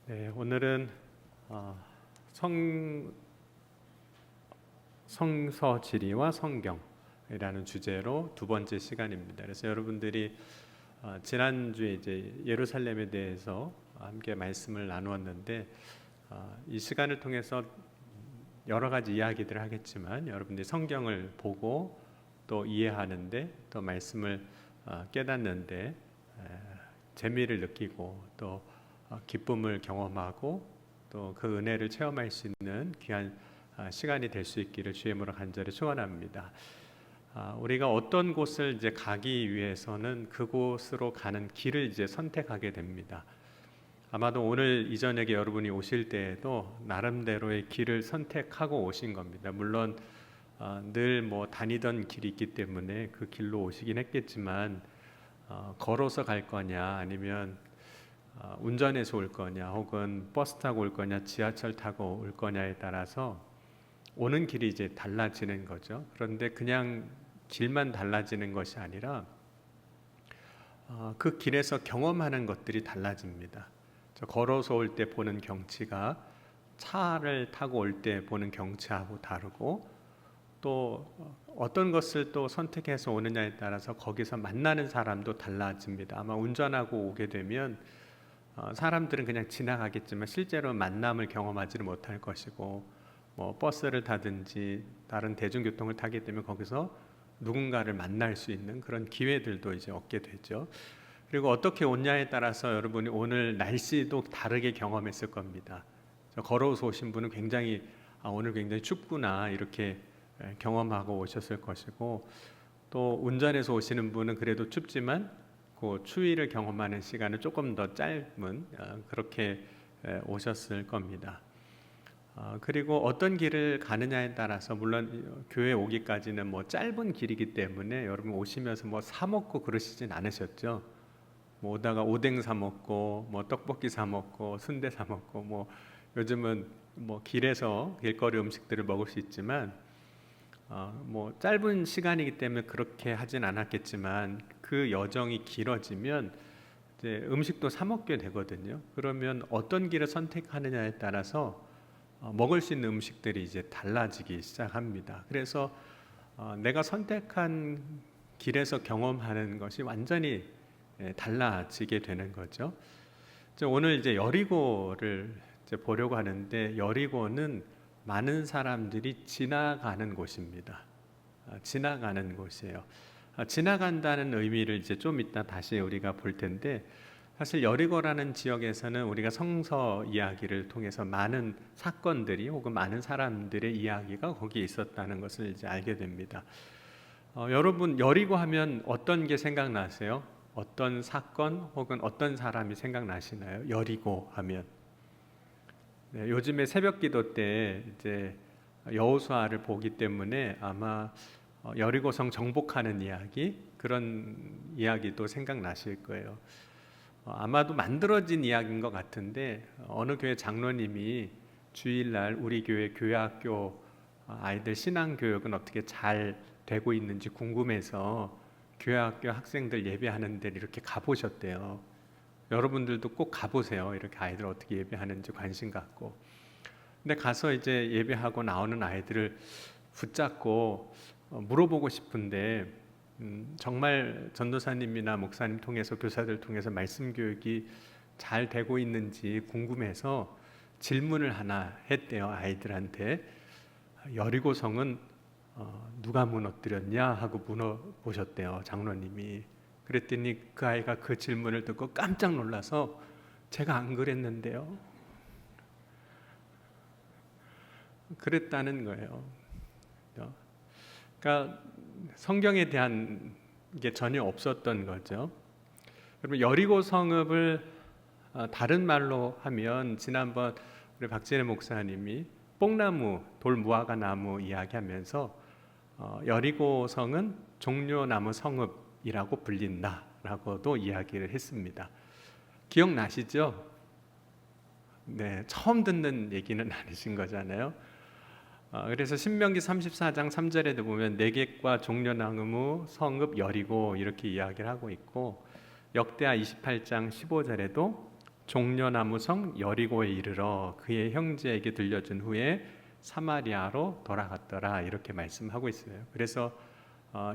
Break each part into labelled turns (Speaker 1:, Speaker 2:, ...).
Speaker 1: 네, 오늘은 성서 지리와 성경이라는 주제로 두 번째 시간입니다. 그래서 여러분들이 지난주에 이제 예루살렘에 대해서 함께 말씀을 나누었는데 이 시간을 통해서 여러 가지 이야기들을 하겠지만 여러분들이 성경을 보고 또 이해하는데 또 말씀을 깨닫는데 재미를 느끼고 또 기쁨을 경험하고 또 그 은혜를 체험할 수 있는 귀한 시간이 될 수 있기를 주의 이름으로 간절히 축원합니다. 우리가 어떤 곳을 이제 가기 위해서는 그곳으로 가는 길을 이제 선택하게 됩니다. 아마도 오늘 이 저녁에 여러분이 오실 때에도 나름대로의 길을 선택하고 오신 겁니다. 물론 늘 뭐 다니던 길이 있기 때문에 그 길로 오시긴 했겠지만 걸어서 갈 거냐 아니면 운전해서 올 거냐 혹은 버스 타고 올 거냐 지하철 타고 올 거냐에 따라서 오는 길이 이제 달라지는 거죠. 그런데 그냥 길만 달라지는 것이 아니라 그 길에서 경험하는 것들이 달라집니다. 걸어서 올 때 보는 경치가 차를 타고 올 때 보는 경치하고 다르고 또 어떤 것을 또 선택해서 오느냐에 따라서 거기서 만나는 사람도 달라집니다. 아마 운전하고 오게 되면 사람들은 그냥 지나가겠지만 실제로 만남을 경험하지를 못할 것이고 뭐 버스를 타든지 다른 대중교통을 타게 되면 거기서 누군가를 만날 수 있는 그런 기회들도 이제 얻게 되죠. 그리고 어떻게 오냐에 따라서 여러분이 오늘 날씨도 다르게 경험했을 겁니다. 걸어서 오신 분은 굉장히 오늘 굉장히 춥구나 이렇게 경험하고 오셨을 것이고 또 운전해서 오시는 분은 그래도 춥지만 그 추위를 경험하는 시간은 조금 더 짧은 그렇게 오셨을 겁니다. 그리고 어떤 길을 가느냐에 따라서 물론 교회 오기까지는 뭐 짧은 길이기 때문에 여러분 오시면서 뭐 사 먹고 그러시진 않으셨죠. 뭐 오다가 오뎅 사 먹고 뭐 떡볶이 사 먹고 순대 사 먹고 뭐 요즘은 뭐 길에서 길거리 음식들을 먹을 수 있지만 뭐 짧은 시간이기 때문에 그렇게 하진 않았겠지만 그 여정이 길어지면 이제 음식도 사 먹게 되거든요. 그러면 어떤 길을 선택하느냐에 따라서 먹을 수 있는 음식들이 이제 달라지기 시작합니다. 그래서 내가 선택한 길에서 경험하는 것이 완전히 달라지게 되는 거죠. 오늘 이제 여리고를 이제 보려고 하는데 여리고는 많은 사람들이 지나가는 곳입니다. 지나가는 곳이에요. 지나간다는 의미를 이제 좀 이따 다시 우리가 볼 텐데 사실 여리고라는 지역에서는 우리가 성서 이야기를 통해서 많은 사건들이 혹은 많은 사람들의 이야기가 거기에 있었다는 것을 이제 알게 됩니다. 여러분 여리고 하면 어떤 게 생각나세요? 어떤 사건 혹은 어떤 사람이 생각나시나요? 여리고 하면 네, 요즘에 새벽기도 때 이제 여호수아를 보기 때문에 아마 여리고성 정복하는 이야기 그런 이야기도 생각나실 거예요. 아마도 만들어진 이야기인 것 같은데 어느 교회 장로님이 주일날 우리 교회 교회학교 아이들 신앙교육은 어떻게 잘 되고 있는지 궁금해서 교회학교 학생들 예배하는 데를 이렇게 가보셨대요. 여러분들도 꼭 가보세요. 이렇게 아이들 어떻게 예배하는지 관심 갖고. 근데 가서 이제 예배하고 나오는 아이들을 붙잡고 물어보고 싶은데 정말 전도사님이나 목사님 통해서 교사들 통해서 말씀 교육이 잘 되고 있는지 궁금해서 질문을 하나 했대요. 아이들한테 여리고성은 누가 무너뜨렸냐 하고 물어보셨대요. 장로님이. 그랬더니 그 아이가 그 질문을 듣고 깜짝 놀라서 제가 안 그랬는데요. 그랬다는 거예요. 그러니까 성경에 대한 게 전혀 없었던 거죠. 그러면 여리고 성읍을 다른 말로 하면 지난번 우리 박진애 목사님이 뽕나무, 돌무화과 나무 이야기하면서 여리고 성은 종려나무 성읍이라고 불린다라고도 이야기를 했습니다. 기억나시죠? 네, 처음 듣는 얘기는 아니신 거잖아요. 그래서 신명기 34장 3절에도 보면 내객과 종려나무 성읍 여리고 이렇게 이야기를 하고 있고 역대하 28장 15절에도 종려나무 성 여리고에 이르러 그의 형제에게 들려준 후에 사마리아로 돌아갔더라 이렇게 말씀하고 있어요. 그래서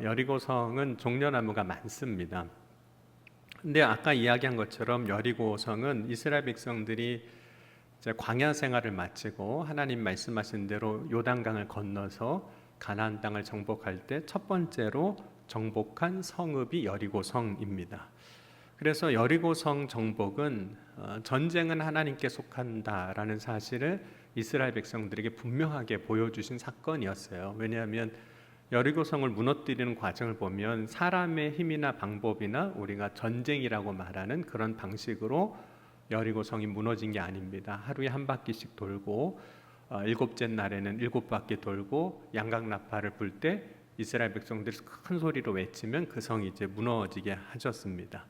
Speaker 1: 여리고 성은 종려나무가 많습니다. 근데 아까 이야기한 것처럼 여리고 성은 이스라엘 백성들이 이제 광야 생활을 마치고 하나님 말씀하신 대로 요단강을 건너서 가나안 땅을 정복할 때 첫 번째로 정복한 성읍이 여리고 성입니다. 그래서 여리고 성 정복은 전쟁은 하나님께 속한다라는 사실을 이스라엘 백성들에게 분명하게 보여주신 사건이었어요. 왜냐하면 여리고 성을 무너뜨리는 과정을 보면 사람의 힘이나 방법이나 우리가 전쟁이라고 말하는 그런 방식으로 여리고 성이 무너진 게 아닙니다. 하루에 한 바퀴씩 돌고 일곱째 날에는 7바퀴 돌고 양각나팔을 불 때 이스라엘 백성들이 큰 소리로 외치면 그 성이 이제 무너지게 하셨습니다.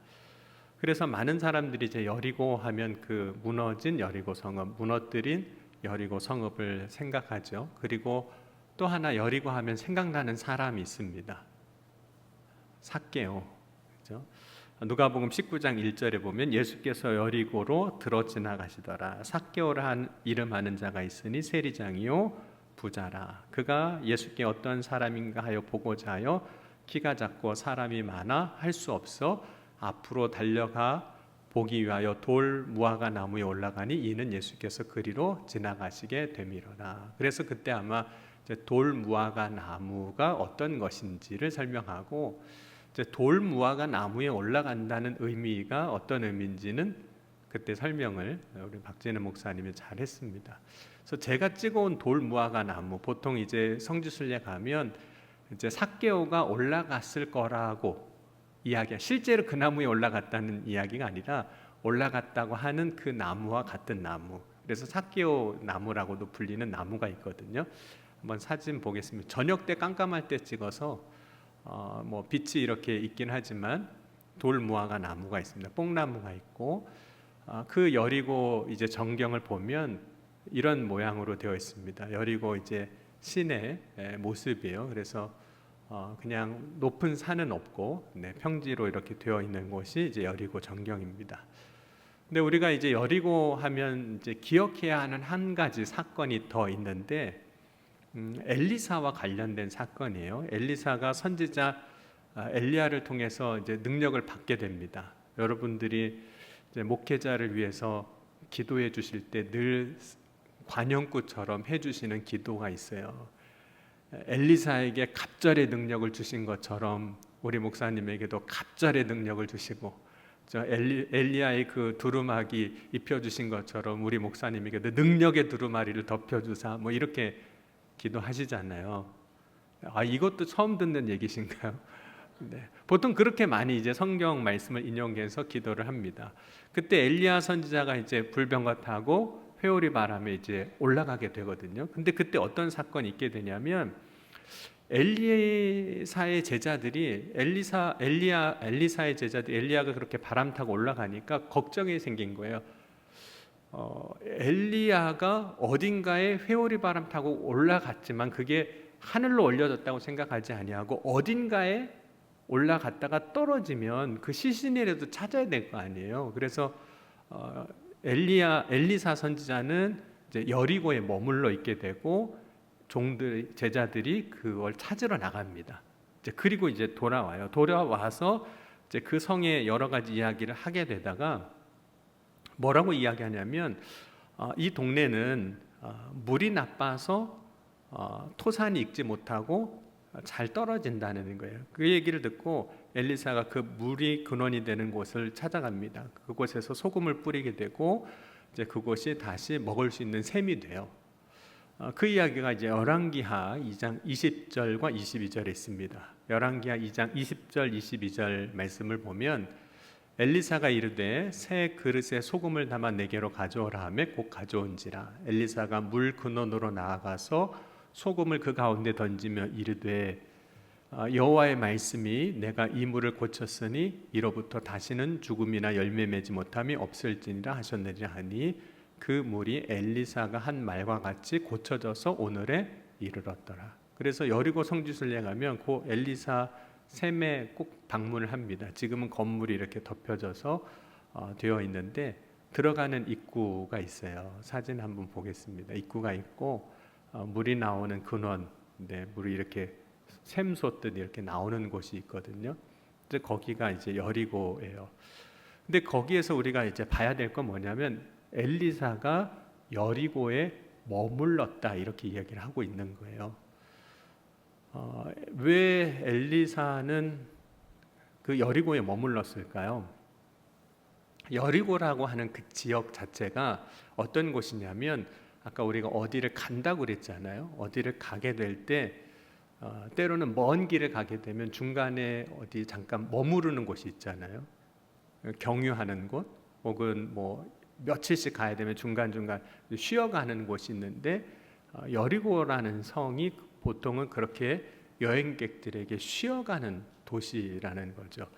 Speaker 1: 그래서 많은 사람들이 이제 여리고 하면 그 무너진 여리고 성읍, 무너뜨린 여리고 성읍을 생각하죠. 그리고 또 하나 여리고 하면 생각나는 사람이 있습니다. 삭개오. 그렇죠? 누가복음 19장 1절에 보면 예수께서 여리고로 들어 지나가시더라. 삭개오라 이름하는 자가 있으니 세리장이요 부자라. 그가 예수께 어떤 사람인가 하여 보고자 하여 키가 작고 사람이 많아 할 수 없어 앞으로 달려가 보기 위하여 돌 무화과 나무에 올라가니 이는 예수께서 그리로 지나가시게 되미로라. 그래서 그때 아마 돌 무화과 나무가 어떤 것인지를 설명하고 돌 무화과 나무에 올라간다는 의미가 어떤 의미인지는 그때 설명을 우리 박진우 목사님이 잘 했습니다. 그래서 제가 찍어온 돌 무화과 나무, 보통 이제 성지순례 가면 이제 삭개오가 올라갔을 거라고 이야기야. 실제로 그 나무에 올라갔다는 이야기가 아니라 올라갔다고 하는 그 나무와 같은 나무. 그래서 삭개오 나무라고도 불리는 나무가 있거든요. 한번 사진 보겠습니다. 저녁 때 깜깜할 때 찍어서 뭐 빛이 이렇게 있긴 하지만 돌 무화과 나무가 있습니다. 뽕나무가 있고 그 여리고 이제 전경을 보면 이런 모양으로 되어 있습니다. 여리고 이제 시내 모습이에요. 그래서 그냥 높은 산은 없고 평지로 이렇게 되어 있는 곳이 이제 여리고 전경입니다. 근데 우리가 이제 여리고 하면 이제 기억해야 하는 한 가지 사건이 더 있는데 엘리사와 관련된 사건이에요. 엘리사가 선지자 엘리야를 통해서 이제 능력을 받게 됩니다. 여러분들이 이제 목회자를 위해서 기도해 주실 때 늘 관용구처럼 해주시는 기도가 있어요. 엘리사에게 갑절의 능력을 주신 것처럼 우리 목사님에게도 갑절의 능력을 주시고 엘리야의 그 두루마기 입혀주신 것처럼 우리 목사님에게도 능력의 두루마리를 덮여주사 뭐 이렇게 기도하시잖아요. 이것도 처음 듣는 얘기신가요? 네. 보통 그렇게 많이 이제 성경 말씀을 인용해서 기도를 합니다. 그때 엘리야 선지자가 이제 불병거 타고 회오리 바람에 이제 올라가게 되거든요. 근데 그때 어떤 사건이 있게 되냐면 엘리사의 제자들이 엘리사의 제자들 엘리야가 그렇게 바람 타고 올라가니까 걱정이 생긴 거예요. 엘리야가 어딘가에 회오리 바람 타고 올라갔지만 그게 하늘로 올려졌다고 생각하지 아니하고 어딘가에 올라갔다가 떨어지면 그 시신이라도 찾아야 될 거 아니에요. 그래서 엘리사 선지자는 이제 여리고에 머물러 있게 되고 제자들이 그걸 찾으러 나갑니다. 그리고 이제 돌아와서 이제 그 성의 여러 가지 이야기를 하게 되다가 뭐라고 이야기하냐면 이 동네는 물이 나빠서 토산이 익지 못하고 잘 떨어진다는 거예요. 그 얘기를 듣고 엘리사가 그 물이 근원이 되는 곳을 찾아갑니다. 그곳에서 소금을 뿌리게 되고 이제 그곳이 다시 먹을 수 있는 셈이 돼요. 그 이야기가 이제 열왕기하 2장 20절과 22절에 있습니다. 열왕기하 2장 20절 22절 말씀을 보면 엘리사가 이르되 새 그릇에 소금을 담아 내게로 가져오라 하매 곧 가져온지라. 엘리사가 물 근원으로 나아가서 소금을 그 가운데 던지며 이르되 여호와의 말씀이 내가 이 물을 고쳤으니 이로부터 다시는 죽음이나 열매 맺지 못함이 없을지니라 하셨느니라 하니 그 물이 엘리사가 한 말과 같이 고쳐져서 오늘에 이르렀더라. 그래서 여리고 성지순례 가면 그 엘리사 샘에 꼭 방문을 합니다. 지금은 건물이 이렇게 덮여져서 되어 있는데 들어가는 입구가 있어요. 사진 한번 보겠습니다. 입구가 있고 물이 나오는 근원, 물이 이렇게 샘 솟듯 이렇게 나오는 곳이 있거든요. 이제 거기가 이제 여리고예요. 근데 거기에서 우리가 이제 봐야 될 건 뭐냐면 엘리사가 여리고에 머물렀다 이렇게 이야기를 하고 있는 거예요. 왜 엘리사는 그 여리고에 머물렀을까요? 여리고라고 하는 그 지역 자체가 어떤 곳이냐면 아까 우리가 어디를 간다고 그랬잖아요. 어디를 가게 될 때 때로는 먼 길을 가게 되면 중간에 어디 잠깐 머무르는 곳이 있잖아요. 경유하는 곳 혹은 뭐 며칠씩 가야 되면 중간중간 쉬어가는 곳이 있는데 여리고라는 성이 보통은 그렇게 여행객들에게 쉬어가는 도시라는 거죠.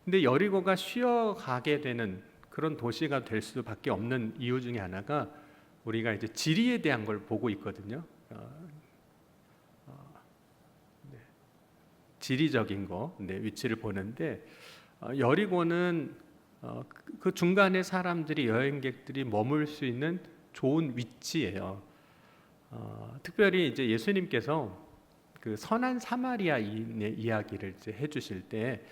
Speaker 1: 근데 여리고가 쉬어가게 되는 그런 도시가 될 수밖에 없는 이유 중에 하나가 우리가 이제 지리에 대한 걸 보고 있거든요. 지리적인 거, 위치를 보는데 여리고는 그 중간에 사람들이 여행객들이 머물 수 있는 좋은 위치예요. 특별히 이제 예수님께서 그 선한 사마리아인의 이야기를 이제 해주실 때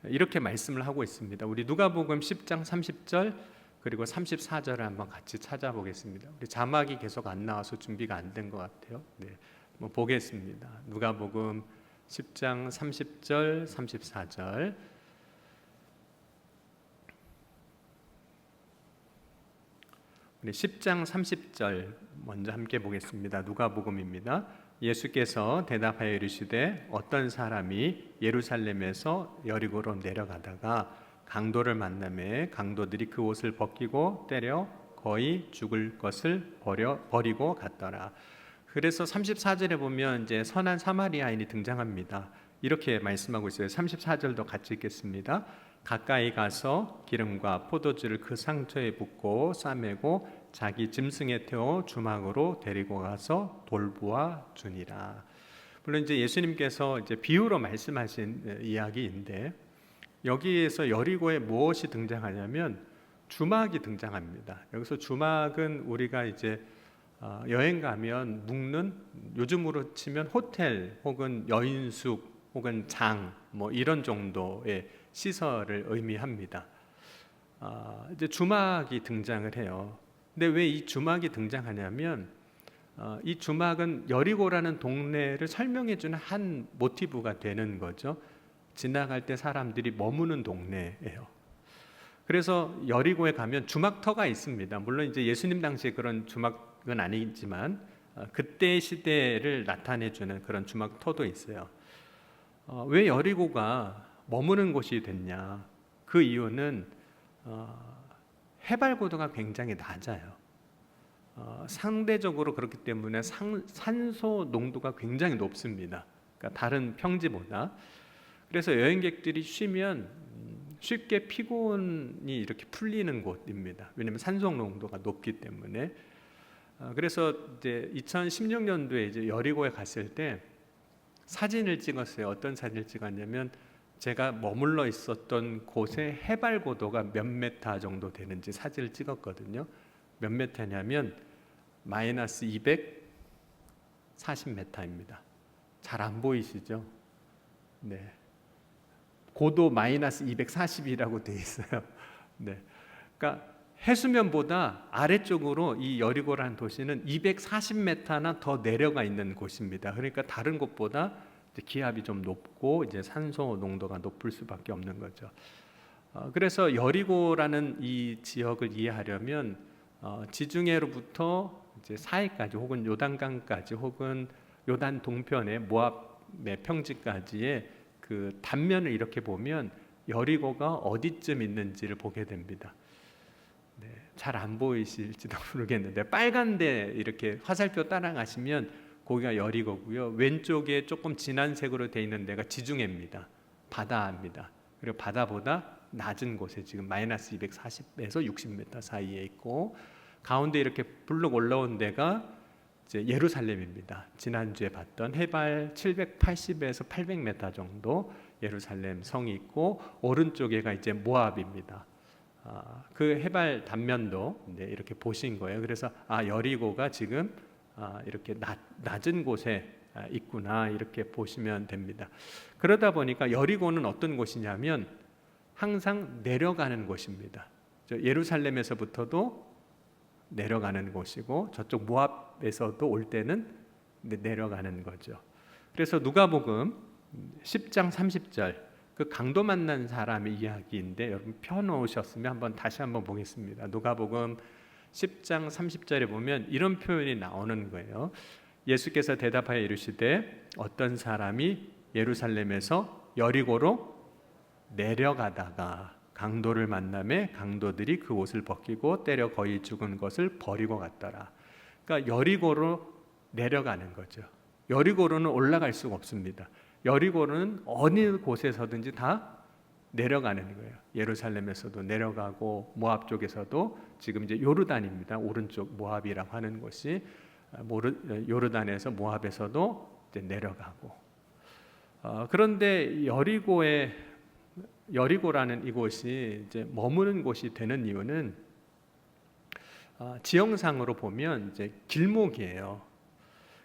Speaker 1: 이렇게 말씀을 하고 있습니다. 우리 누가복음 10장 30절 그리고 34절을 한번 같이 찾아보겠습니다. 우리 자막이 계속 안 나와서 준비가 안 된 것 같아요. 한번 보겠습니다. 누가복음 10장 30절 34절 우리 10장 30절 먼저 함께 보겠습니다. 누가복음입니다. 예수께서 대답하여 이르시되 어떤 사람이 예루살렘에서 여리고로 내려가다가 강도를 만나매 강도들이 그 옷을 벗기고 때려 거의 죽을 것을 버리고 갔더라. 그래서 34절에 보면 이제 선한 사마리아인이 등장합니다. 이렇게 말씀하고 있어요. 34절도 같이 읽겠습니다. 가까이 가서 기름과 포도주를 그 상처에 붓고 싸매고 자기 짐승에 태워 주막으로 데리고 가서 돌보아 주니라. 물론 이제 예수님께서 이제 비유로 말씀하신 이야기인데 여기에서 여리고에 무엇이 등장하냐면 주막이 등장합니다. 여기서 주막은 우리가 이제 여행 가면 묵는 요즘으로 치면 호텔 혹은 여인숙 혹은 장 뭐 이런 정도의 시설을 의미합니다. 이제 주막이 등장을 해요. 근데 왜 이 주막이 등장하냐면 이 주막은 여리고라는 동네를 설명해주는 한 모티브가 되는 거죠. 지나갈 때 사람들이 머무는 동네예요. 그래서 여리고에 가면 주막터가 있습니다. 물론 이제 예수님 당시에 그런 주막은 아니지만 그때 시대를 나타내주는 그런 주막터도 있어요. 왜 여리고가 머무는 곳이 됐냐? 그 이유는 해발 고도가 굉장히 낮아요. 상대적으로 그렇기 때문에 산소 농도가 굉장히 높습니다. 그러니까 다른 평지보다. 그래서 여행객들이 쉬면 쉽게 피곤이 이렇게 풀리는 곳입니다. 왜냐하면 산소 농도가 높기 때문에. 그래서 이제 2016년도에 이제 여리고에 갔을 때 사진을 찍었어요. 어떤 사진을 찍었냐면 제가 머물러 있었던 곳의 해발 고도가 몇 메타 정도 되는지 사진을 찍었거든요. 몇 메타냐면 마이너스 240m입니다. 잘 안 보이시죠? 네. 고도 마이너스 240이라고 되어 있어요. 네. 그러니까 해수면보다 아래쪽으로 이 여리고라는 도시는 240m나 더 내려가 있는 곳입니다. 그러니까 다른 곳보다 기압이 좀 높고 이제 산소 농도가 높을 수밖에 없는 거죠. 그래서 여리고라는 이 지역을 이해하려면 지중해로부터 이제 사해까지 혹은 요단강까지 혹은 요단 동편의 모압의 평지까지의 그 단면을 이렇게 보면 여리고가 어디쯤 있는지를 보게 됩니다. 네, 잘 안 보이실지도 모르겠는데 빨간데 이렇게 화살표 따라가시면 거기가 여리고고요. 왼쪽에 조금 진한 색으로 되어 있는 데가 지중해입니다. 바다입니다. 그리고 바다보다 낮은 곳에 지금 마이너스 240에서 60m 사이에 있고 가운데 이렇게 불룩 올라온 데가 이제 예루살렘입니다. 지난주에 봤던 해발 780에서 800m 정도 예루살렘 성이 있고 오른쪽에가 이제 모압입니다. 그 해발 단면도 이렇게 보신 거예요. 그래서 여리고가 지금 이렇게 낮은 곳에 있구나 이렇게 보시면 됩니다. 그러다 보니까 여리고는 어떤 곳이냐면 항상 내려가는 곳입니다. 예루살렘에서부터도 내려가는 곳이고 저쪽 모압에서도 올 때는 내려가는 거죠. 그래서 누가복음 10장 30절 그 강도 만난 사람의 이야기인데 여러분 펴놓으셨으면 다시 한번 보겠습니다. 누가복음 10장 30절에 보면 이런 표현이 나오는 거예요. 예수께서 대답하여 이르시되 어떤 사람이 예루살렘에서 여리고로 내려가다가 강도를 만나매 강도들이 그 옷을 벗기고 때려 거의 죽은 것을 버리고 갔더라. 그러니까 여리고로 내려가는 거죠. 여리고로는 올라갈 수가 없습니다. 여리고는 어느 곳에서든지 다 내려가는 거예요. 예루살렘에서도 내려가고 모압 쪽에서도 지금 이제 요르단입니다. 오른쪽 모압이라고 하는 곳이 요르단에서 모압에서도 이제 내려가고. 그런데 여리고라는 이곳이 이제 머무는 곳이 되는 이유는 지형상으로 보면 이제 길목이에요.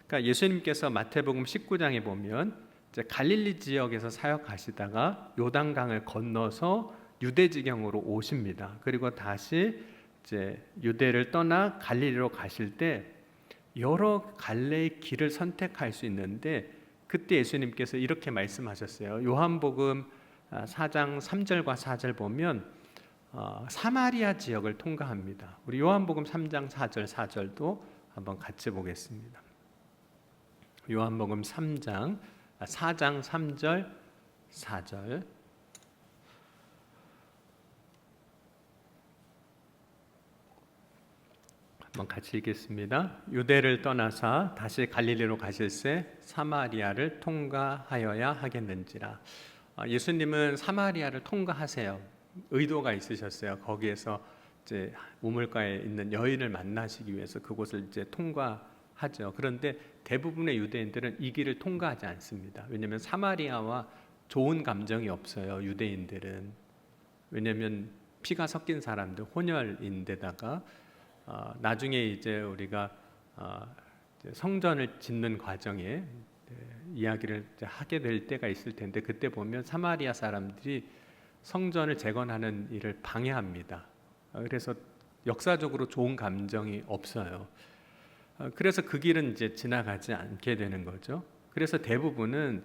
Speaker 1: 그러니까 예수님께서 마태복음 19장에 보면 이제 갈릴리 지역에서 사역하시다가 요단강을 건너서 유대 지경으로 오십니다. 그리고 다시 이제 유대를 떠나 갈릴리로 가실 때 여러 갈래의 길을 선택할 수 있는데 그때 예수님께서 이렇게 말씀하셨어요. 요한복음 4장 3절과 4절 보면 사마리아 지역을 통과합니다. 우리 요한복음 3장 4절 4절도 한번 같이 보겠습니다. 요한복음 4장 3절 4절 한번 같이 읽겠습니다. 유대를 떠나사 다시 갈릴리로 가실새 사마리아를 통과하여야 하겠는지라. 예수님은 사마리아를 통과하세요. 의도가 있으셨어요. 거기에서 이제 우물가에 있는 여인을 만나시기 위해서 그곳을 이제 통과하죠. 그런데 대부분의 유대인들은 이 길을 통과하지 않습니다. 왜냐하면 사마리아와 좋은 감정이 없어요. 유대인들은. 왜냐하면 피가 섞인 사람들, 혼혈인데다가 나중에 이제 우리가 성전을 짓는 과정에 이야기를 하게 될 때가 있을 텐데 그때 보면 사마리아 사람들이 성전을 재건하는 일을 방해합니다. 그래서 역사적으로 좋은 감정이 없어요. 그래서 그 길은 이제 지나가지 않게 되는 거죠. 그래서 대부분은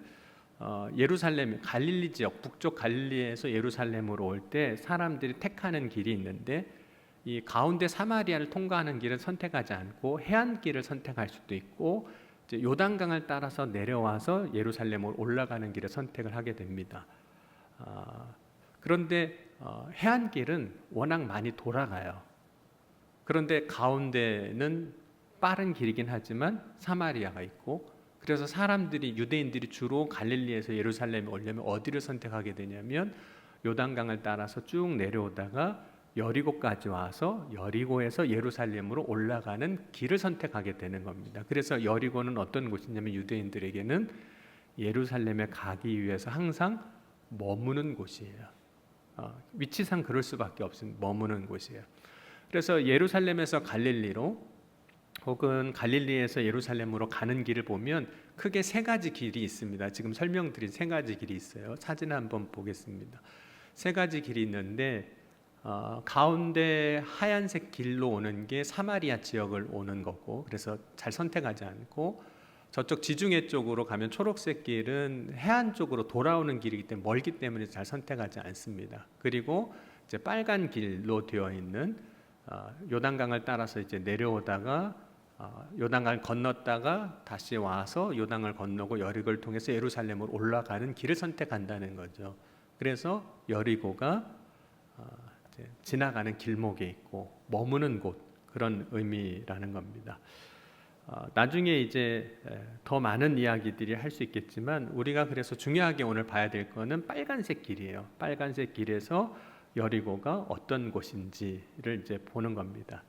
Speaker 1: 예루살렘, 갈릴리 지역, 북쪽 갈릴리에서 예루살렘으로 올 때 사람들이 택하는 길이 있는데 이 가운데 사마리아를 통과하는 길을 선택하지 않고 해안길을 선택할 수도 있고 이제 요단강을 따라서 내려와서 예루살렘으로 올라가는 길을 선택을 하게 됩니다. 그런데 해안길은 워낙 많이 돌아가요. 그런데 가운데는 빠른 길이긴 하지만 사마리아가 있고 그래서 유대인들이 주로 갈릴리에서 예루살렘에 오려면 어디를 선택하게 되냐면 요단강을 따라서 쭉 내려오다가 여리고까지 와서 여리고에서 예루살렘으로 올라가는 길을 선택하게 되는 겁니다. 그래서 여리고는 어떤 곳이냐면 유대인들에게는 예루살렘에 가기 위해서 항상 머무는 곳이에요. 위치상 그럴 수밖에 없습니다. 머무는 곳이에요. 그래서 예루살렘에서 갈릴리로 혹은 갈릴리에서 예루살렘으로 가는 길을 보면 크게 세 가지 길이 있습니다. 지금 설명드린 세 가지 길이 있어요. 사진 한번 보겠습니다. 세 가지 길이 있는데 가운데 하얀색 길로 오는 게 사마리아 지역을 오는 거고 그래서 잘 선택하지 않고 저쪽 지중해 쪽으로 가면 초록색 길은 해안 쪽으로 돌아오는 길이기 때문에 멀기 때문에 잘 선택하지 않습니다. 그리고 이제 빨간 길로 되어 있는 요단강을 따라서 이제 내려오다가 요단강을 건넜다가 다시 와서 요단강을 건너고 여리고를 통해서 예루살렘으로 올라가는 길을 선택한다는 거죠. 그래서 여리고가 지나가는 길목에 있고 머무는 곳 그런 의미라는 겁니다. 나중에 이제 더 많은 이야기들이 할 수 있겠지만 우리가 그래서 중요하게 오늘 봐야 될 거는 빨간색 길이에요. 빨간색 길에서 여리고가 어떤 곳인지를 이제 보는 겁니다.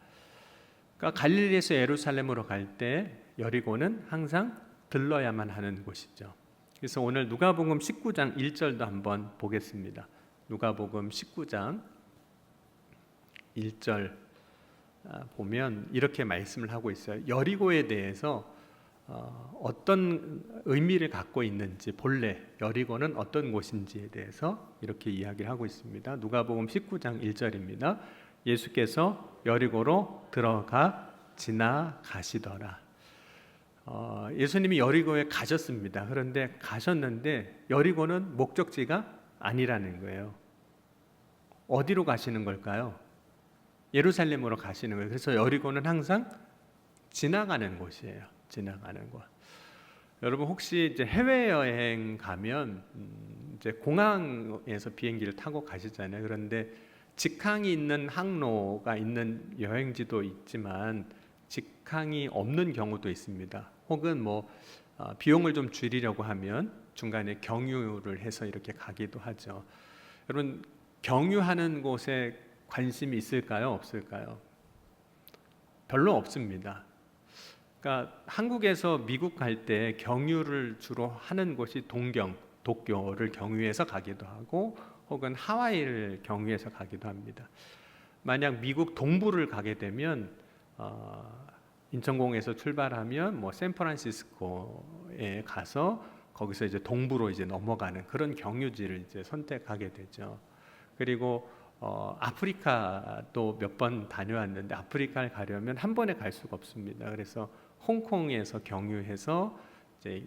Speaker 1: 그러니까 갈릴리에서 예루살렘으로 갈 때 여리고는 항상 들러야만 하는 곳이죠. 그래서 오늘 누가복음 19장 1절도 한번 보겠습니다. 누가복음 19장 1절 보면 이렇게 말씀을 하고 있어요. 여리고에 대해서 어떤 의미를 갖고 있는지, 본래 여리고는 어떤 곳인지에 대해서 이렇게 이야기를 하고 있습니다. 누가복음 19장 1절입니다. 예수께서 여리고로 들어가 지나가시더라. 예수님이 여리고에 가셨습니다. 그런데 가셨는데 여리고는 목적지가 아니라는 거예요. 어디로 가시는 걸까요? 예루살렘으로 가시는 거예요. 그래서 여리고는 항상 지나가는 곳이에요. 지나가는 곳. 여러분 혹시 이제 해외 여행 가면 이제 공항에서 비행기를 타고 가시잖아요. 그런데 직항이 있는 항로가 있는 여행지도 있지만 직항이 없는 경우도 있습니다. 혹은 비용을 좀 줄이려고 하면 중간에 경유를 해서 이렇게 가기도 하죠. 여러분 경유하는 곳에 관심이 있을까요? 없을까요? 별로 없습니다. 그러니까 한국에서 미국 갈 때 경유를 주로 하는 곳이 도쿄를 경유해서 가기도 하고 혹은 하와이를 경유해서 가기도 합니다. 만약 미국 동부를 가게 되면 인천공에서 출발하면 샌프란시스코에 가서 거기서 이제 동부로 이제 넘어가는 그런 경유지를 이제 선택하게 되죠. 그리고 아프리카도 몇 번 다녀왔는데 아프리카를 가려면 한 번에 갈 수가 없습니다. 그래서 홍콩에서 경유해서 이제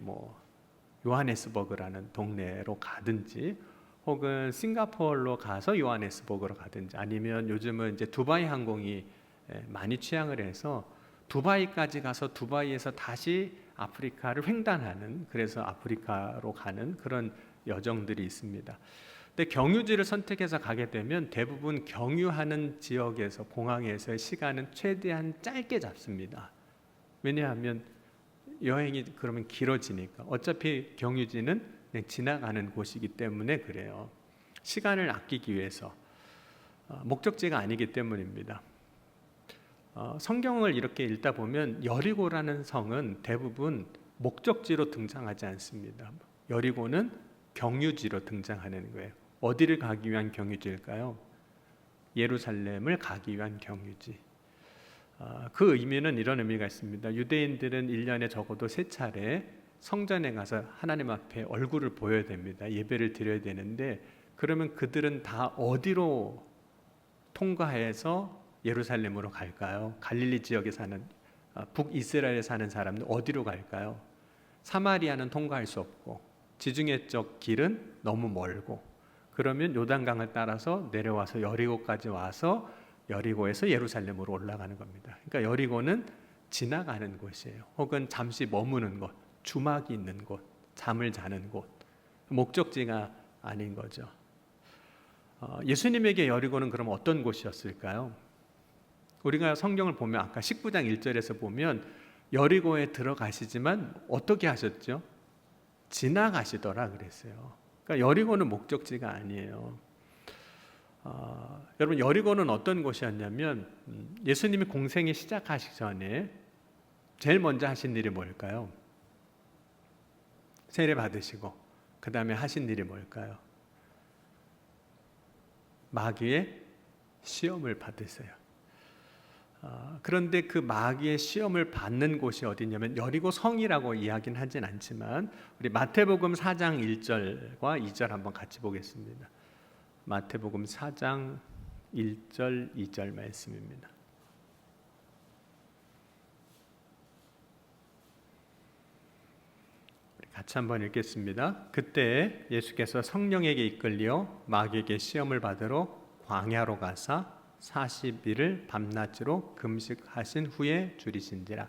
Speaker 1: 요하네스버그라는 동네로 가든지 혹은 싱가포르로 가서 요하네스버그로 가든지 아니면 요즘은 이제 두바이 항공이 많이 취항을 해서 두바이까지 가서 두바이에서 다시 아프리카를 횡단하는 그래서 아프리카로 가는 그런 여정들이 있습니다. 근데 경유지를 선택해서 가게 되면 대부분 경유하는 지역에서 공항에서의 시간은 최대한 짧게 잡습니다. 왜냐하면 여행이 그러면 길어지니까 어차피 경유지는 그냥 지나가는 곳이기 때문에 그래요. 시간을 아끼기 위해서 목적지가 아니기 때문입니다. 성경을 이렇게 읽다 보면 여리고라는 성은 대부분 목적지로 등장하지 않습니다. 여리고는 경유지로 등장하는 거예요. 어디를 가기 위한 경유지일까요? 예루살렘을 가기 위한 경유지. 그 의미는 이런 의미가 있습니다. 유대인들은 1년에 적어도 3차례 성전에 가서 하나님 앞에 얼굴을 보여야 됩니다. 예배를 드려야 되는데 그러면 그들은 다 어디로 통과해서 예루살렘으로 갈까요? 갈릴리 지역에 사는 북이스라엘에 사는 사람들 어디로 갈까요? 사마리아는 통과할 수 없고 지중해적 길은 너무 멀고 그러면 요단강을 따라서 내려와서 여리고까지 와서 여리고에서 예루살렘으로 올라가는 겁니다. 그러니까 여리고는 지나가는 곳이에요. 혹은 잠시 머무는 곳, 주막이 있는 곳, 잠을 자는 곳, 목적지가 아닌 거죠. 예수님에게 여리고는 그럼 어떤 곳이었을까요? 우리가 성경을 보면 아까 19장 1절에서 보면 여리고에 들어가시지만 어떻게 하셨죠? 지나가시더라 그랬어요. 그러니까 여리고는 목적지가 아니에요. 여러분 여리고는 어떤 곳이었냐면 예수님이 공생이 시작하시기 전에 제일 먼저 하신 일이 뭘까요? 세례 받으시고 그 다음에 하신 일이 뭘까요? 마귀의 시험을 받으세요. 그런데 그 마귀의 시험을 받는 곳이 어디냐면 여리고 성이라고 이야기는 하진 않지만 우리 마태복음 4장 1절과 2절 한번 같이 보겠습니다. 마태복음 4장 1절 2절 말씀입니다. 같이 한번 읽겠습니다. 그때 예수께서 성령에게 이끌려 마귀에게 시험을 받으러 광야로 가사 40일을 밤낮으로 금식하신 후에 줄이신지라.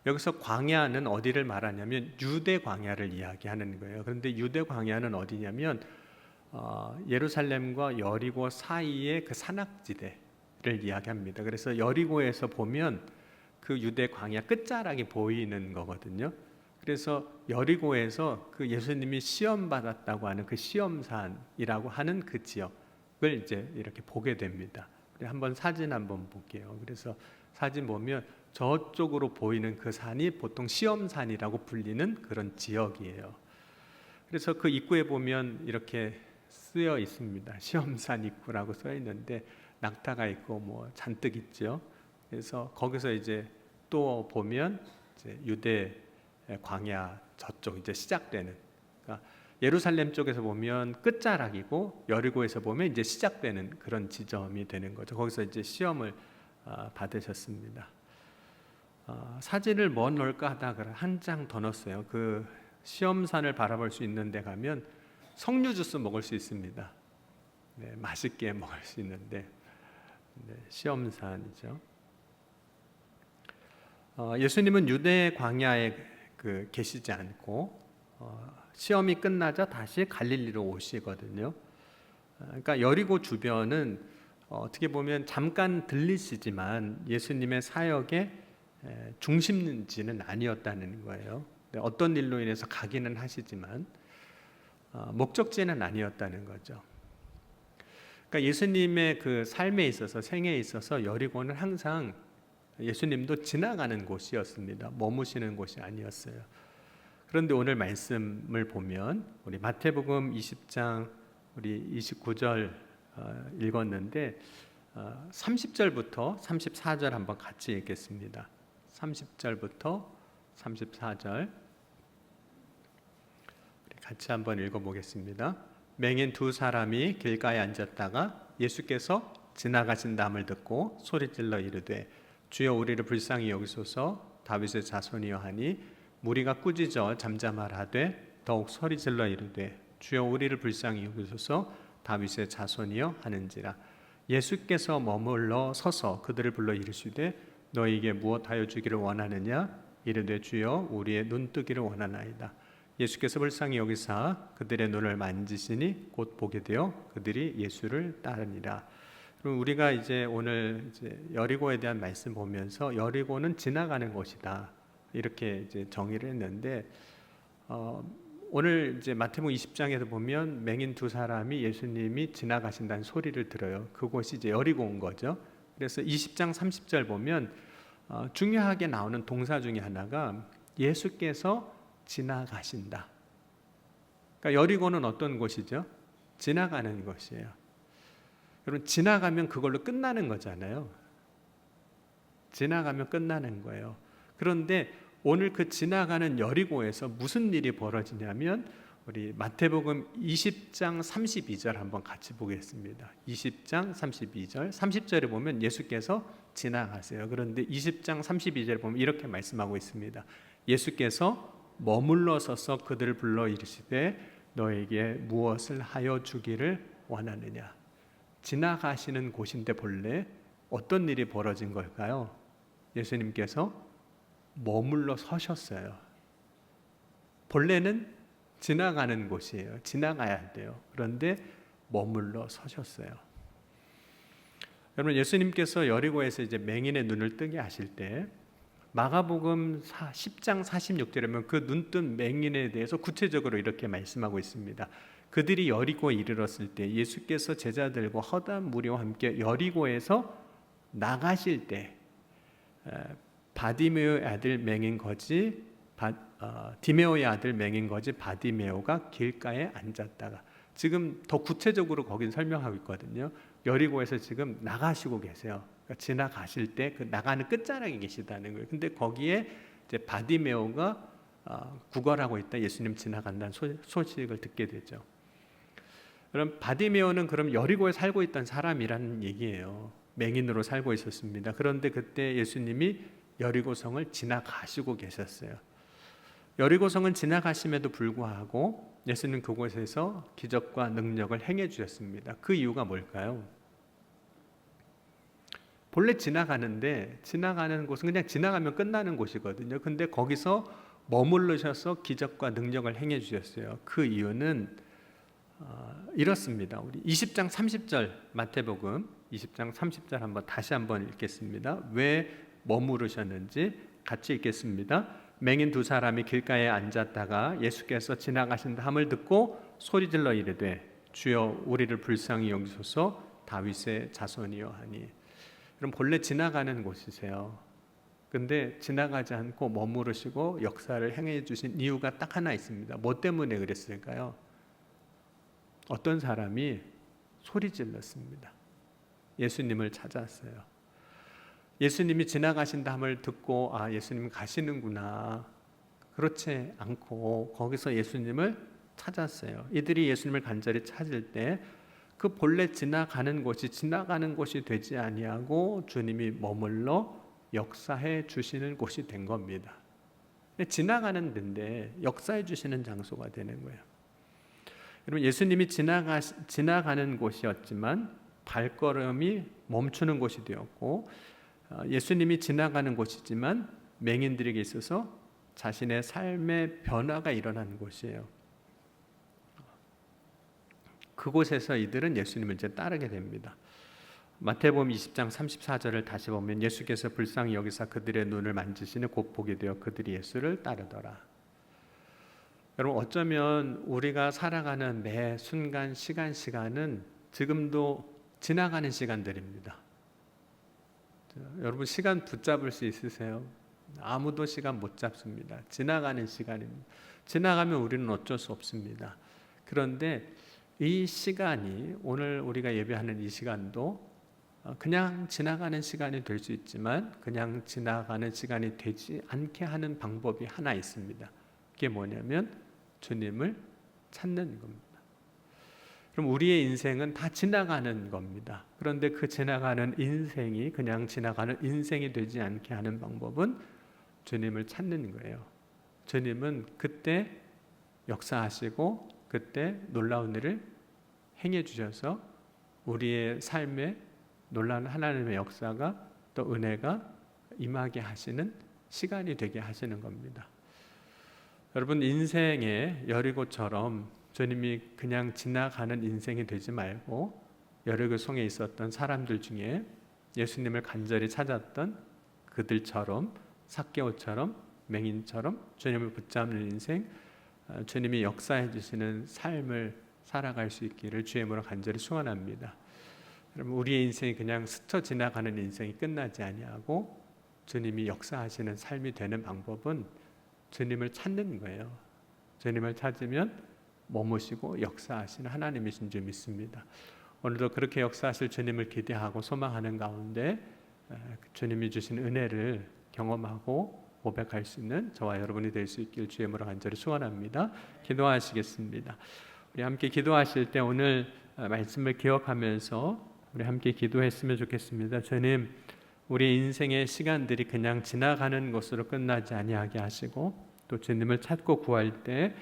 Speaker 1: 여기서 광야는 어디를 말하냐면 유대 광야를 이야기하는 거예요. 그런데 유대 광야는 어디냐면 예루살렘과 여리고 사이의 그 산악지대를 이야기합니다. 그래서 여리고에서 보면 그 유대 광야 끝자락이 보이는 거거든요. 그래서 여리고에서 그 예수님이 시험 받았다고 하는 그 시험산이라고 하는 그 지역을 이제 이렇게 보게 됩니다. 우리 한번 사진 한번 볼게요. 그래서 사진 보면 저쪽으로 보이는 그 산이 보통 시험산이라고 불리는 그런 지역이에요. 그래서 그 입구에 보면 이렇게 쓰여 있습니다. 시험산 입구라고 써 있는데 낙타가 있고 뭐 잔뜩 있죠. 그래서 거기서 이제 또 보면 이제 유대 광야 저쪽 이제 시작되는, 그러니까 예루살렘 쪽에서 보면 끝자락이고 여리고에서 보면 이제 시작되는 그런 지점이 되는 거죠. 거기서 이제 시험을 받으셨습니다. 사진을 뭐 넣을까 하다가 한 장 더 넣었어요. 그 시험산을 바라볼 수 있는 데 가면 석류 주스 먹을 수 있습니다. 네, 맛있게 먹을 수 있는데, 네, 시험산이죠. 예수님은 유대 광야에 계시지 않고 시험이 끝나자 다시 갈릴리로 오시거든요. 그러니까 여리고 주변은 어떻게 보면 잠깐 들리시지만 예수님의 사역의 중심지는 아니었다는 거예요. 어떤 일로 인해서 가기는 하시지만 목적지는 아니었다는 거죠. 그러니까 예수님의 그 삶에 있어서, 생애에 있어서 여리고는 항상 예수님도 지나가는 곳이었습니다. 머무시는 곳이 아니었어요. 그런데 오늘 말씀을 보면 우리 마태복음 20장 우리 29절 읽었는데 30절부터 34절 한번 같이 읽겠습니다. 30절부터 34절 같이 한번 읽어보겠습니다. 맹인 두 사람이 길가에 앉았다가 예수께서 지나가신다함을 듣고 소리질러 이르되 주여 우리를 불쌍히 여기소서 다윗의 자손이여 하니 무리가 꾸짖어 잠잠하라되 더욱 소리질러 이르되 주여 우리를 불쌍히 여기소서 다윗의 자손이여 하는지라. 예수께서 머물러 서서 그들을 불러 이르시되 너희에게 무엇하여 주기를 원하느냐 이르되 주여 우리의 눈뜨기를 원하나이다. 예수께서 불쌍히 여기사 그들의 눈을 만지시니 곧 보게 되어 그들이 예수를 따르니라. 그럼 우리가 이제 오늘 이제 여리고에 대한 말씀 보면서 여리고는 지나가는 곳이다 이렇게 이제 정의를 했는데 오늘 이제 마태복음 20장에서 보면 맹인 두 사람이 예수님이 지나가신다는 소리를 들어요. 그곳이 이제 여리고인 거죠. 그래서 20장 30절 보면 중요하게 나오는 동사 중에 하나가 예수께서 지나가신다. 그러니까 여리고는 어떤 곳이죠? 지나가는 곳이에요. 여러분 지나가면 그걸로 끝나는 거잖아요. 지나가면 끝나는 거예요. 그런데 오늘 그 지나가는 여리고에서 무슨 일이 벌어지냐면 우리 마태복음 20장 32절 한번 같이 보겠습니다. 20장 32절 30절에 보면 예수께서 지나가세요. 그런데 20장 32절에 보면 이렇게 말씀하고 있습니다. 예수께서 머물러 서서 그들을 불러 이르시되 너에게 무엇을 하여 주기를 원하느냐. 지나가시는 곳인데 본래 어떤 일이 벌어진 걸까요? 예수님께서 머물러 서셨어요. 본래는 지나가는 곳이에요. 지나가야 돼요. 그런데 머물러 서셨어요. 여러분 예수님께서 여리고에서 이제 맹인의 눈을 뜨게 하실 때 마가복음 10장 46절에 보면 그 눈뜬 맹인에 대해서 구체적으로 이렇게 말씀하고 있습니다. 그들이 여리고에 이르렀을 때 예수께서 제자들과 허다한 무리와 함께 여리고에서 나가실 때 바디메오의 아들 맹인 거지 디메오의 아들 맹인 거지 바디메오가 길가에 앉았다가, 지금 더 구체적으로 거긴 설명하고 있거든요. 여리고에서 지금 나가시고 계세요. 그러니까 지나가실 때 그 나가는 끝자락에 계시다는 거예요. 근데 거기에 이제 바디메오가 구걸하고 있다. 예수님 지나간다는 소식을 듣게 되죠. 그럼 바디메오는 그럼 여리고에 살고 있던 사람이라는 얘기예요. 맹인으로 살고 있었습니다. 그런데 그때 예수님이 여리고성을 지나가시고 계셨어요. 여리고성은 지나가심에도 불구하고 예수님 그곳에서 기적과 능력을 행해 주셨습니다. 그 이유가 뭘까요? 본래 지나가는 곳은 그냥 지나가면 끝나는 곳이거든요. 근데 거기서 머물르셔서 기적과 능력을 행해 주셨어요. 그 이유는 이렇습니다. 우리 20장 30절 마태복음 20장 30절 다시 한번 읽겠습니다. 왜 머무르셨는지 같이 읽겠습니다. 맹인 두 사람이 길가에 앉았다가 예수께서 지나가신다 함을 듣고 소리질러 이르되 주여 우리를 불쌍히 여기소서 다윗의 자손이여 하니. 그럼 본래 지나가는 곳이세요. 근데 지나가지 않고 머무르시고 역사를 행해 주신 이유가 딱 하나 있습니다. 뭐 때문에 그랬을까요? 어떤 사람이 소리 질렀습니다. 예수님을 찾았어요. 예수님이 지나가신다함을 듣고 예수님 가시는구나. 그렇지 않고 거기서 예수님을 찾았어요. 이들이 예수님을 간절히 찾을 때 그 본래 지나가는 곳이 되지 아니하고 주님이 머물러 역사해 주시는 곳이 된 겁니다. 지나가는 데인데 역사해 주시는 장소가 되는 거예요. 여러분, 예수님이 지나가는 곳이었지만 발걸음이 멈추는 곳이 되었고, 예수님이 지나가는 곳이지만 맹인들에게 있어서 자신의 삶의 변화가 일어나는 곳이에요. 그곳에서 이들은 예수님을 이제 따르게 됩니다. 마태복음 20장 34절을 다시 보면 예수께서 불쌍히 여기사 그들의 눈을 만지시니 곧 보게 되어 그들이 예수를 따르더라. 여러분, 어쩌면 우리가 살아가는 매 순간 시간은 지금도 지나가는 시간들입니다. 여러분, 시간 붙잡을 수 있으세요? 아무도 시간 못 잡습니다. 지나가는 시간입니다. 지나가면 우리는 어쩔 수 없습니다. 그런데 이 시간이, 오늘 우리가 예배하는 이 시간도 그냥 지나가는 시간이 될 수 있지만 그냥 지나가는 시간이 되지 않게 하는 방법이 하나 있습니다. 그게 뭐냐면 주님을 찾는 겁니다. 그럼 우리의 인생은 다 지나가는 겁니다. 그런데 그 지나가는 인생이 그냥 지나가는 인생이 되지 않게 하는 방법은 주님을 찾는 거예요. 주님은 그때 역사하시고 그때 놀라운 일을 행해 주셔서 우리의 삶에 놀라운 하나님의 역사가 또 은혜가 임하게 하시는 시간이 되게 하시는 겁니다. 여러분, 인생의 여리고처럼 주님이 그냥 지나가는 인생이 되지 말고 여리고 성에 있었던 사람들 중에 예수님을 간절히 찾았던 그들처럼, 삭개오처럼, 맹인처럼 주님을 붙잡는 인생, 주님이 역사해 주시는 삶을 살아갈 수 있기를 주의 이름으로 간절히 소원합니다. 여러분, 우리의 인생이 그냥 스쳐 지나가는 인생이 끝나지 아니하고 주님이 역사하시는 삶이 되는 방법은 주님을 찾는 거예요. 주님을 찾으면 머무시고 역사하시는 하나님이신 줄 믿습니다. 오늘도 그렇게 역사하실 주님을 기대하고 소망하는 가운데 주님이 주신 은혜를 경험하고 고백할 수 있는 저와 여러분이 될 수 있길 주의 이름으로 간절히 소원합니다. 기도하시겠습니다. 우리 함께 기도하실 때 오늘 말씀을 기억하면서 우리 함께 기도했으면 좋겠습니다. 주님, 우리 인생의 시간들이 그냥 지나가는 것으로 끝나지 아니하게 하시고 또 주님을 찾고 구할 때,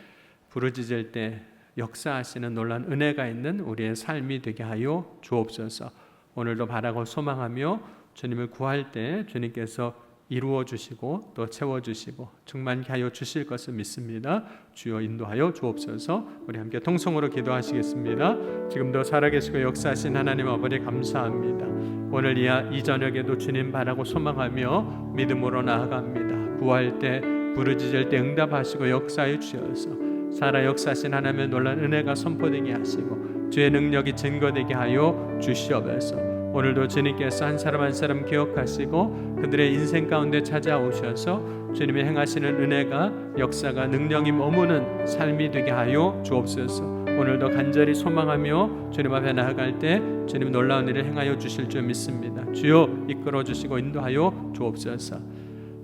Speaker 1: 부르짖을 때 역사하시는 놀라운 은혜가 있는 우리의 삶이 되게 하여 주옵소서. 오늘도 바라고 소망하며 주님을 구할 때 주님께서 이루어 주시고 또 채워 주시고 충만케 하여 주실 것을 믿습니다. 주여 인도하여 주옵소서. 우리 함께 통성으로 기도하시겠습니다. 지금도 살아계시고 역사하신 하나님 아버지 감사합니다. 오늘 이 저녁에도 주님 바라고 소망하며 믿음으로 나아갑니다. 구할 때, 부르짖을 때 응답하시고 역사해 주셔서 살아 역사하신 하나님의 놀라운 은혜가 선포되게 하시고 주의 능력이 증거되게 하여 주시옵소서. 오늘도 주님께서 한 사람 한 사람 기억하시고 그들의 인생 가운데 찾아오셔서 주님의 행하시는 은혜가, 역사가, 능력이 머무는 삶이 되게 하여 주옵소서. 오늘도 간절히 소망하며 주님 앞에 나아갈 때 주님 놀라운 일을 행하여 주실 줄 믿습니다. 주여 이끌어 주시고 인도하여 주옵소서.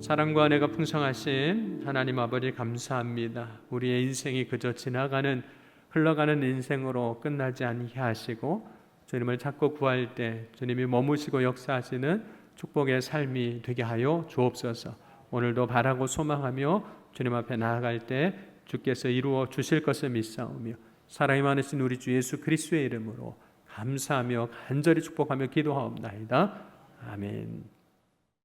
Speaker 1: 사랑과 은혜가 풍성하신 하나님 아버지 감사합니다. 우리의 인생이 그저 흘러가는 인생으로 끝나지 않게 하시고 주님을 찾고 구할 때 주님이 머무시고 역사하시는 축복의 삶이 되게 하여 주옵소서. 오늘도 바라고 소망하며 주님 앞에 나아갈 때 주께서 이루어 주실 것을 믿사오며 사랑이 많으신 우리 주 예수 그리스도의 이름으로 감사하며 간절히 축복하며 기도하옵나이다. 아멘.